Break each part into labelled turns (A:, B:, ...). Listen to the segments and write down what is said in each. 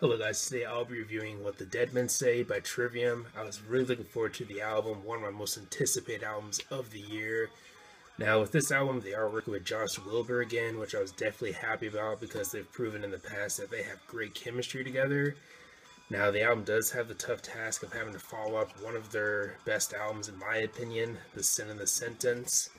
A: Hello guys, today I'll be reviewing What the Dead Men Say by Trivium. I was really looking forward to the album, one of my most anticipated albums of the year. Now with this album, they are working with Josh Wilbur again, which I was definitely happy about because they've proven in the past that they have great chemistry together. Now the album does have the tough task of having to follow up one of their best albums in my opinion, The Sin and the Sentence.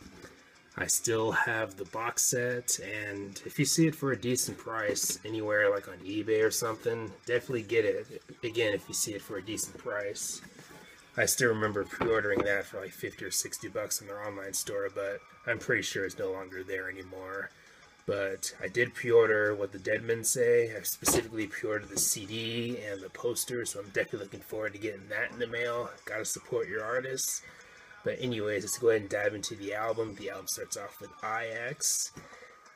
A: I still have the box set, and if you see it for a decent price anywhere like on eBay or something, definitely get it. Again, if you see it for a decent price. I still remember pre-ordering that for like 50 or 60 bucks in their online store, but I'm pretty sure it's no longer there anymore. But I did pre-order What the Dead Men Say. I specifically pre-ordered the CD and the poster, so I'm definitely looking forward to getting that in the mail. Gotta support your artists. But anyways, let's go ahead and dive into the album. The album starts off with IX,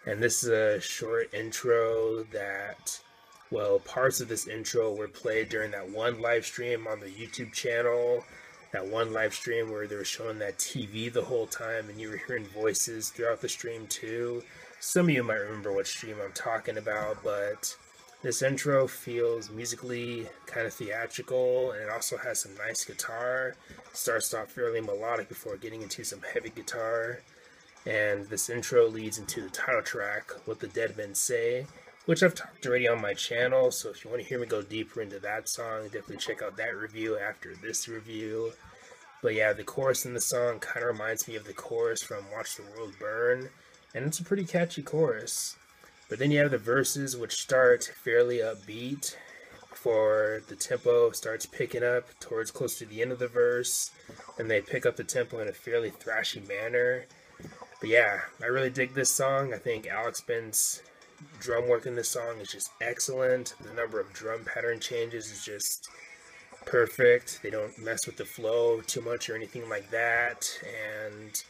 A: and this is a short intro that, well, parts of this intro were played during that one live stream on the YouTube channel, that one live stream where they were showing that TV the whole time and you were hearing voices throughout the stream too. Some of you might remember what stream I'm talking about, but this intro feels musically kind of theatrical, and it also has some nice guitar. It starts off fairly melodic before getting into some heavy guitar. And this intro leads into the title track, What the Dead Men Say, which I've talked already on my channel, so if you want to hear me go deeper into that song, definitely check out that review after this review. But yeah, the chorus in the song kind of reminds me of the chorus from Watch the World Burn, and it's a pretty catchy chorus. But then you have the verses, which start fairly upbeat before the tempo starts picking up towards close to the end of the verse, and they pick up the tempo in a fairly thrashy manner. But yeah, I really dig this song. I think Alex Ben's drum work in this song is just excellent. The number of drum pattern changes is just perfect. They don't mess with the flow too much or anything like that. And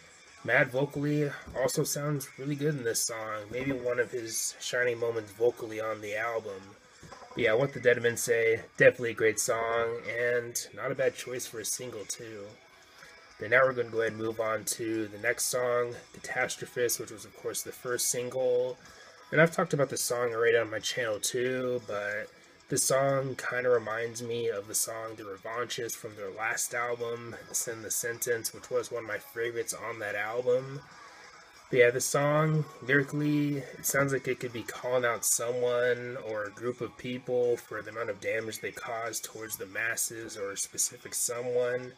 A: Matt vocally also sounds really good in this song. Maybe one of his shining moments vocally on the album. But yeah, What the Dead Men Say, definitely a great song, and not a bad choice for a single too. But now we're going to go ahead and move on to the next song, Catastrophist, which was of course the first single. And I've talked about this song already on my channel too, but this song kind of reminds me of the song The Revanchists from their last album, The Sin and the Sentence, which was one of my favorites on that album. But yeah, the song, lyrically, it sounds like it could be calling out someone or a group of people for the amount of damage they cause towards the masses or a specific someone.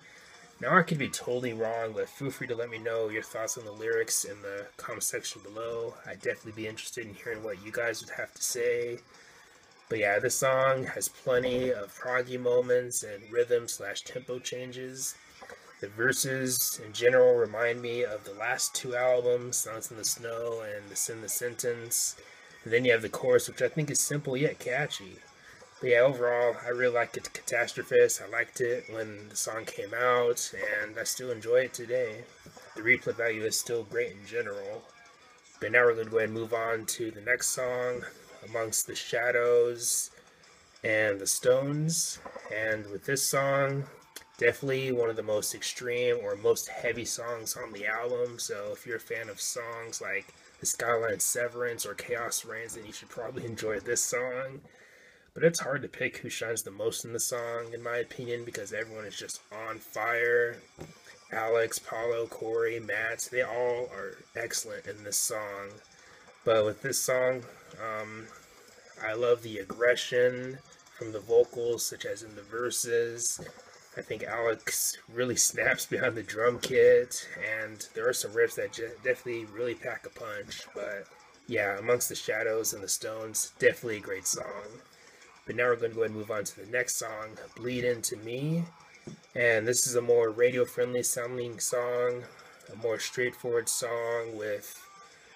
A: Now I could be totally wrong, but feel free to let me know your thoughts on the lyrics in the comment section below. I'd definitely be interested in hearing what you guys would have to say. But yeah, this song has plenty of proggy moments and rhythm/tempo changes. The verses in general remind me of the last two albums, Silence in the Snow and The Sin the Sentence. And then you have the chorus, which I think is simple yet catchy. But yeah, overall, I really liked it, Catastrophist. I liked it when the song came out, and I still enjoy it today. The replay value is still great in general. But now we're going to go ahead and move on to the next song, Amongst the Shadows and the Stones. And with this song, definitely one of the most extreme or most heavy songs on the album. So if you're a fan of songs like The Skyline Severance or Chaos Reigns, then you should probably enjoy this song. But it's hard to pick who shines the most in the song, in my opinion, because everyone is just on fire. Alex, Paulo, Corey, Matt, they all are excellent in this song. But with this song, I love the aggression from the vocals, such as in the verses. I think Alex really snaps behind the drum kit, and there are some riffs that definitely really pack a punch. But yeah, Amongst the Shadows and the Stones, definitely a great song. But now we're going to go ahead and move on to the next song, Bleed Into Me. And this is a more radio-friendly sounding song, a more straightforward song with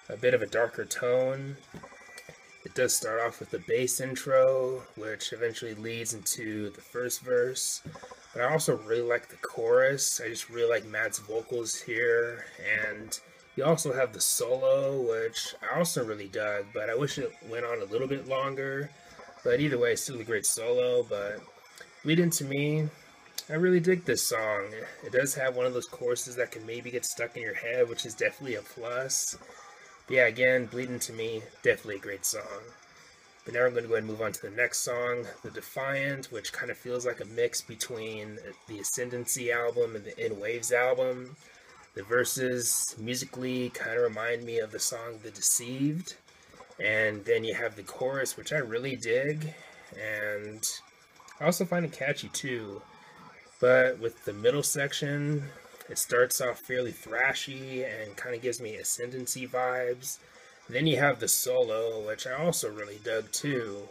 A: a bit of a darker tone. It does start off with the bass intro, which eventually leads into the first verse. But I also really like the chorus. I just really like Matt's vocals here. And you also have the solo, which I also really dug, but I wish it went on a little bit longer. But either way, it's still a great solo. But Bleed Into Me, I really dig this song. It does have one of those choruses that can maybe get stuck in your head, which is definitely a plus. But yeah, again, Bleed Into Me, definitely a great song. But now we're going to go ahead and move on to the next song, The Defiant, which kind of feels like a mix between the Ascendancy album and the In Waves album. The verses musically kind of remind me of the song The Deceived. And then you have the chorus, which I really dig. And I also find it catchy too. But with the middle section, it starts off fairly thrashy and kind of gives me Ascendancy vibes. Then you have the solo, which I also really dug too.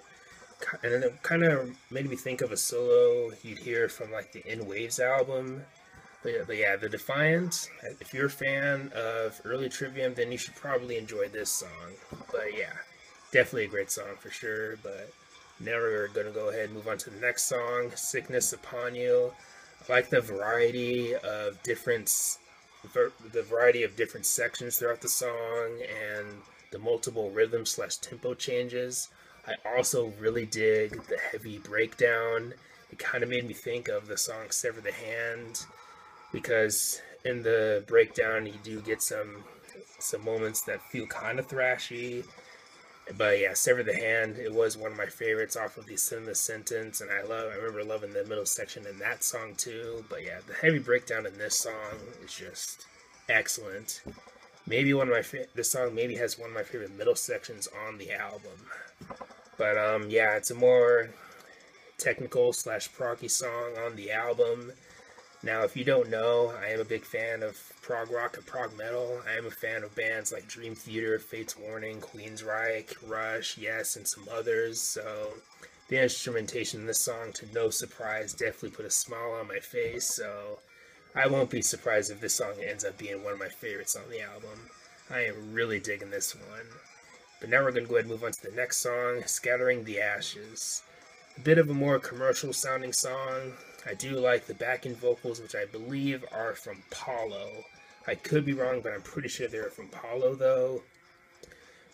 A: And it kind of made me think of a solo you'd hear from like the In Waves album. But yeah, The Defiant, if you're a fan of early Trivium, then you should probably enjoy this song. But yeah, definitely a great song for sure. But now we're going to go ahead and move on to the next song, Sickness Upon You. I like the variety of different sections throughout the song and the multiple rhythm/tempo changes. I also really dig the heavy breakdown. It kind of made me think of the song Sever the Hand, because in the breakdown you do get some moments that feel kind of thrashy. But yeah, Sever the Hand, it was one of my favorites off of the Cinema Sentence, and I remember loving the middle section in that song too. But yeah, the heavy breakdown in this song is just excellent. Maybe this song maybe has one of my favorite middle sections on the album. But yeah, it's a more technical/proggy song on the album. Now, if you don't know, I am a big fan of prog rock and prog metal. I am a fan of bands like Dream Theater, Fates Warning, Queensryche, Rush, Yes, and some others. So the instrumentation in this song, to no surprise, definitely put a smile on my face. So I won't be surprised if this song ends up being one of my favorites on the album. I am really digging this one. But now we're going to go ahead and move on to the next song, Scattering the Ashes. A bit of a more commercial sounding song. I do like the backing vocals, which I believe are from Paulo. I could be wrong, but I'm pretty sure they're from Paulo, though.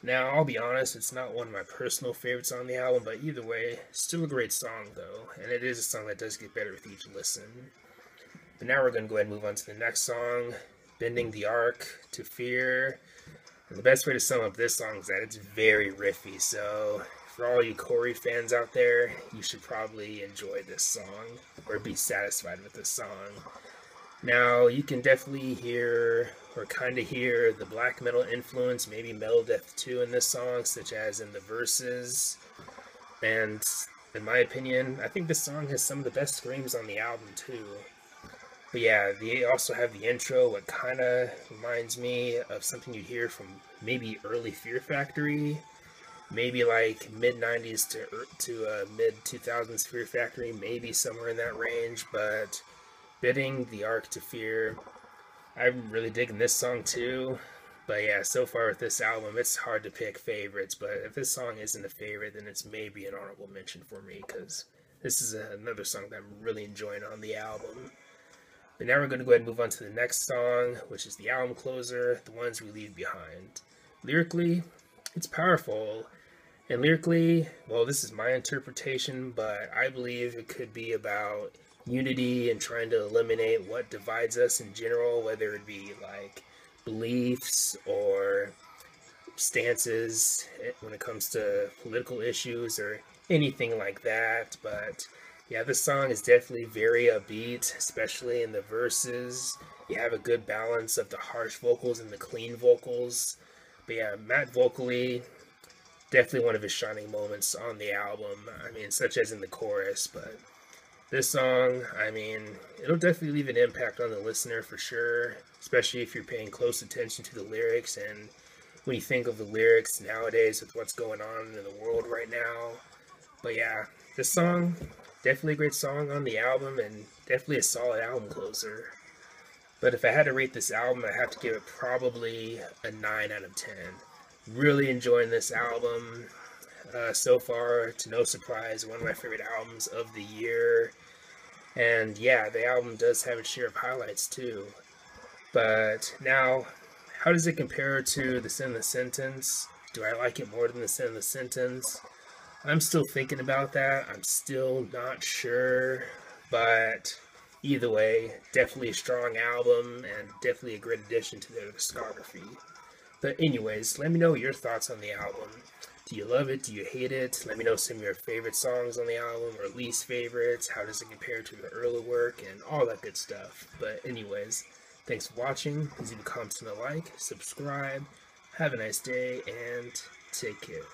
A: Now, I'll be honest, it's not one of my personal favorites on the album, but either way, still a great song, though. And it is a song that does get better with each listen. But now we're going to go ahead and move on to the next song, Bending the Arc to Fear. And the best way to sum up this song is that it's very riffy, so for all you Corey fans out there, you should probably enjoy this song, or be satisfied with this song. Now, you can definitely hear, or kind of hear, the black metal influence, maybe metal death too in this song, such as in the verses. And in my opinion, I think this song has some of the best screams on the album too. But yeah, they also have the intro, what kind of reminds me of something you'd hear from maybe early Fear Factory. Maybe like mid-90s to mid-2000s Fear Factory, maybe somewhere in that range. But Bending the Arc to Fear, I'm really digging this song too. But yeah, so far with this album, it's hard to pick favorites. But if this song isn't a favorite, then it's maybe an honorable mention for me, because this is another song that I'm really enjoying on the album. But now we're going to go ahead and move on to the next song, which is the album closer, The Ones We Leave Behind. Lyrically, it's powerful. And lyrically, well, this is my interpretation, but I believe it could be about unity and trying to eliminate what divides us in general, whether it be like beliefs or stances when it comes to political issues or anything like that. But yeah, this song is definitely very upbeat, especially in the verses. You have a good balance of the harsh vocals and the clean vocals. But yeah, Matt vocally, definitely one of his shining moments on the album. I mean, such as in the chorus. But this song, I mean, it'll definitely leave an impact on the listener for sure, especially if you're paying close attention to the lyrics. And when you think of the lyrics nowadays with what's going on in the world right now. But yeah, this song, definitely a great song on the album, and definitely a solid album closer. But if I had to rate this album, I'd have to give it probably a 9 out of 10. Really enjoying this album so far, to no surprise, one of my favorite albums of the year. And yeah, the album does have its share of highlights too. But now, how does it compare to The Sin of the Sentence? Do I like it more than The Sin of the Sentence? I'm still thinking about that. I'm still not sure. But either way, definitely a strong album and definitely a great addition to their discography. But anyways, let me know your thoughts on the album. Do you love it? Do you hate it? Let me know some of your favorite songs on the album or least favorites. How does it compare to the early work and all that good stuff. But anyways, thanks for watching. Please leave a comment and a like, subscribe. Have a nice day and take care.